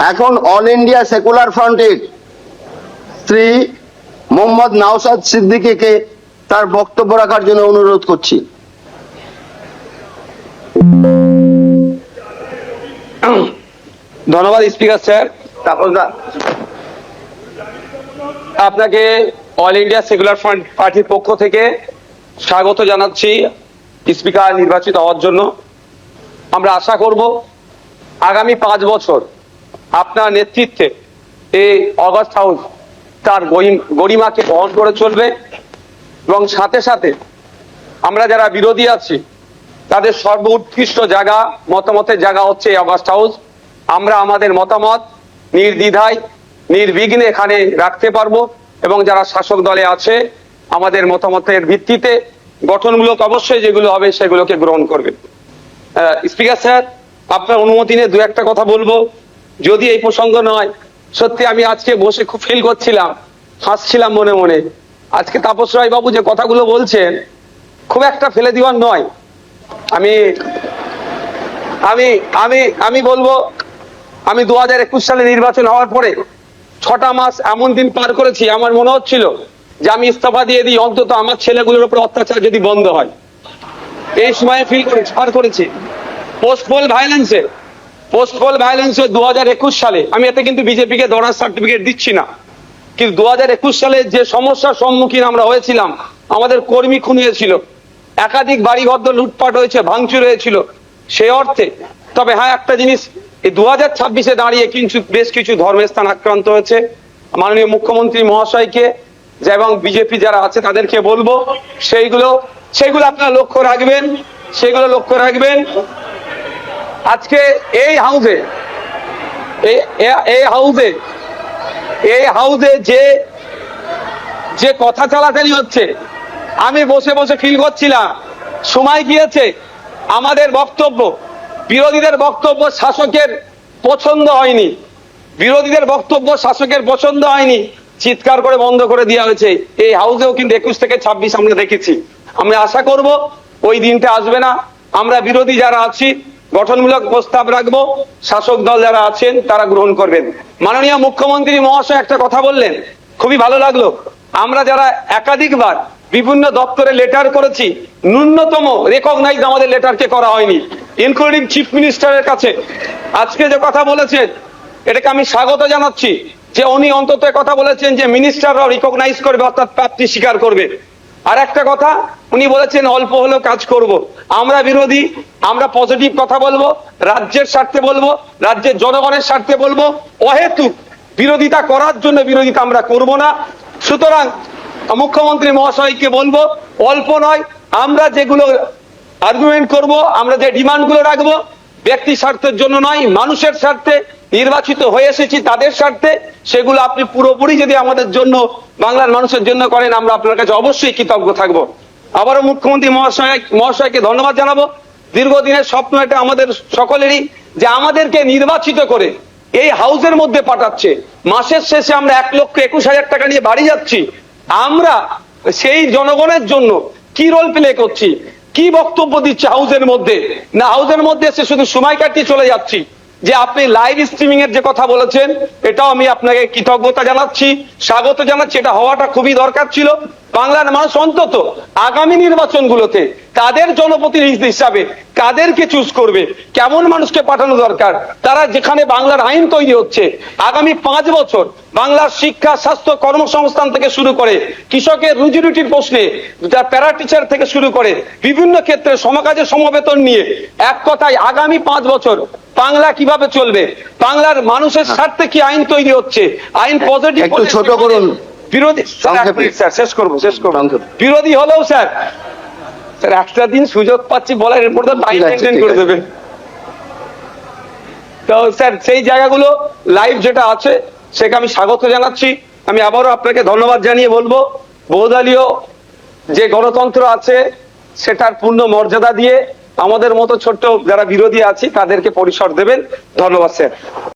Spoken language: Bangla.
এখন অল ইন্ডিয়া সেকুলার ফ্রন্টের শ্রী মোহাম্মদ নওশাদ সিদ্দিকীকে তার বক্তব্য রাখার জন্য অনুরোধ করছি। ধন্যবাদ স্পিকার স্যার। আপনাকে অল ইন্ডিয়া সেকুলার ফ্রন্ট পার্টির পক্ষ থেকে স্বাগত জানাচ্ছি স্পিকার নির্বাচিত হওয়ার জন্য। আমরা আশা করব আগামী 5 বছর আপনার নেতৃত্বে এই অগাস্ট হাউস তার গরিমাকে বহন করে চলবে এবং সাথে সাথে আমরা যারা বিরোধী আছি তাদের সর্বোৎকৃষ্ট জায়গা, মতামতের জায়গা হচ্ছে এই অগাস্ট হাউস। আমরা আমাদের মতামত নির্দ্বিধায় নির্বিঘ্নে এখানে রাখতে পারবো এবং যারা শাসক দলে আছে আমাদের মতামতের ভিত্তিতে গঠনমূলক অবশ্যই যেগুলো হবে সেগুলোকে গ্রহণ করবেন। স্পিকার স্যার, আপনার অনুমতি নিয়ে দু একটা কথা বলবো, যদি এই প্রসঙ্গ নয়। সত্যি আমি আজকে বসে খুব ফিল করছিলাম, হাসছিলাম মনে মনে। আজকে তাপস রায় বাবু যে কথাগুলো বলছেন খুব একটা ফেলে দেওয়ার নয়। আমি আমি আমি আমি বলবো, আমি 2021 সালে নির্বাচন হওয়ার পরে 6টা মাস এমন দিন পার করেছি, আমার মনে হচ্ছিল যে আমি ইস্তফা দিয়ে দিই, অন্তত আমার ছেলেগুলোর উপর অত্যাচার যদি বন্ধ হয়। এই সময় ফিল করেছি, পার করেছি। পোস্টপোল ভায়োলেন্সে 2021 সালে, আমি এতে কিন্তু বিজেপিকে দরার সার্টিফিকেট দিচ্ছি না, কিন্তু 2021 সালে যে সমস্যার সম্মুখীন আমরা হয়েছিলাম, আমাদের কর্মী খুন হয়েছিল, একাধিক বাড়িঘর লুটপাট হয়েছে, ভাঙচুর হয়েছিল, সেই অর্থে। তবে হ্যাঁ, একটা জিনিস, এই 2026-এ দাঁড়িয়ে কিন্তু বেশ কিছু ধর্মের স্থান আক্রান্ত হয়েছে। মাননীয় মুখ্যমন্ত্রী মহাশয়কে এবং বিজেপি যারা আছে তাদেরকে বলবো সেইগুলো আপনারা লক্ষ্য রাখবেন, সেগুলো লক্ষ্য রাখবেন। আজকে এই হাউসে যে কথা চালাচালি হচ্ছে, আমি বসে বসে ফিল করছিলাম সময় গিয়েছে আমাদের বক্তব্য, বিরোধীদের বক্তব্য শাসকের পছন্দ হয়নি, চিৎকার করে বন্ধ করে দেওয়া হয়েছে। এই হাউসেও কিন্তু 21 থেকে 26 আমরা দেখেছি। আমরা আশা করব ওই দিনটা আসবে না। আমরা বিরোধী যারা আছি গঠনমূলক প্রস্তাব রাখবো, শাসক দল যারা আছেন তারা গ্রহণ করবেন। মাননীয় মুখ্যমন্ত্রী মহাশয় একটা কথা বললেন, খুবই ভালো লাগলো। আমরা যারা একাধিকবার বিভিন্ন দপ্তরে লেটার করেছি, ন্যূনতম রেকগনাইজ আমাদের লেটারকে করা হয়নি, ইনক্লুডিং চিফ মিনিস্টারের কাছে। আজকে যে কথা বলেছেন এটাকে আমি স্বাগত জানাচ্ছি, যে উনি অন্তত কথা বলেছেন যে মিনিস্টাররাও রিকগনাইজ করবে, অর্থাৎ প্রাপ্তি স্বীকার করবে। আর একটা কথা উনি বলেছেন অল্প হলেও কাজ করব। আমরা বিরোধী, আমরা পজিটিভ কথা বলবো, রাজ্যের স্বার্থে বলবো, রাজ্যের জনগণের স্বার্থে বলবো। অহেতুক বিরোধিতা করার জন্য বিরোধিতা আমরা করব না। সুতরাং মুখ্যমন্ত্রী মহাশয়কে বলবো, অল্প নয়, আমরা যেগুলো আর্গুমেন্ট করব, আমরা যে ডিমান্ডগুলো রাখবো, ব্যক্তি স্বার্থের জন্য নয়, মানুষের স্বার্থে, নির্বাচিত হয়ে এসেছি তাদের স্বার্থে, সেগুলো আপনি পুরোপুরি যদি আমাদের জন্য, বাংলার মানুষের জন্য করেন, আমরা আপনার কাছে অবশ্যই কৃতজ্ঞ থাকবো। আবারও মুখ্যমন্ত্রী মহাশয়কে ধন্যবাদ জানাবো। দীর্ঘদিনের স্বপ্ন এটা আমাদের সকলেরই, যে আমাদেরকে নির্বাচিত করে এই হাউসের মধ্যে পাঠাচ্ছে। মাসের শেষে আমরা 1,21,000 টাকা নিয়ে বাড়ি যাচ্ছি। আমরা সেই জনগণের জন্য কি রোল প্লে করছি, কি বক্তব্য দিচ্ছে হাউসের মধ্যে? না, হাউসের মধ্যে এসে শুধু সময় কাটিয়ে চলে যাচ্ছি। যে আপনি লাইভ স্ট্রিমিং এর যে কথা বলেছেন, এটাও আমি আপনাকে কৃতজ্ঞতা জানাচ্ছি, স্বাগত জানাচ্ছি। এটা হওয়াটা খুবই দরকার ছিল। বাংলার মানুষ অন্তত আগামী নির্বাচনগুলোতে তাদের জনপ্রতিনিধি হিসাবে কাদেরকে চুজ করবে, কেমন মানুষকে পাঠানো দরকার, তারা যেখানে বাংলার আইন তৈরি হচ্ছে আগামী 5 বছর বাংলার শিক্ষা, স্বাস্থ্য, কর্মসংস্থান থেকে শুরু করে কৃষকের রুজি রুটির প্রশ্নে, প্যারা টিচার থেকে শুরু করে বিভিন্ন ক্ষেত্রে সমকাজের সমবেতন নিয়ে, এক কথায় আগামী 5 বছর বাংলা কিভাবে চলবে, বাংলার মানুষের স্বার্থে কি আইন তৈরি হচ্ছে, আইন পজিটিভ, একটু ছোট করুন। বিরোধী স্যার, শেষ করবো। বিরোধী হলেও স্যার একটা দিন সুযোগ পাচ্ছি বলার, এরপর তো টাইম মেনটেন করে দেবে। তো স্যার সেই জায়গাগুলো লাইভ যেটা আছে সেটা আমি স্বাগত জানাচ্ছি। আমি আবারও আপনাকে ধন্যবাদ জানিয়ে বলবো, বহুদলীয় যে গণতন্ত্র আছে সেটার পূর্ণ মর্যাদা দিয়ে আমাদের মতো ছোট্ট যারা বিরোধী আছি তাদেরকে পরিসর দেবেন। ধন্যবাদ স্যার।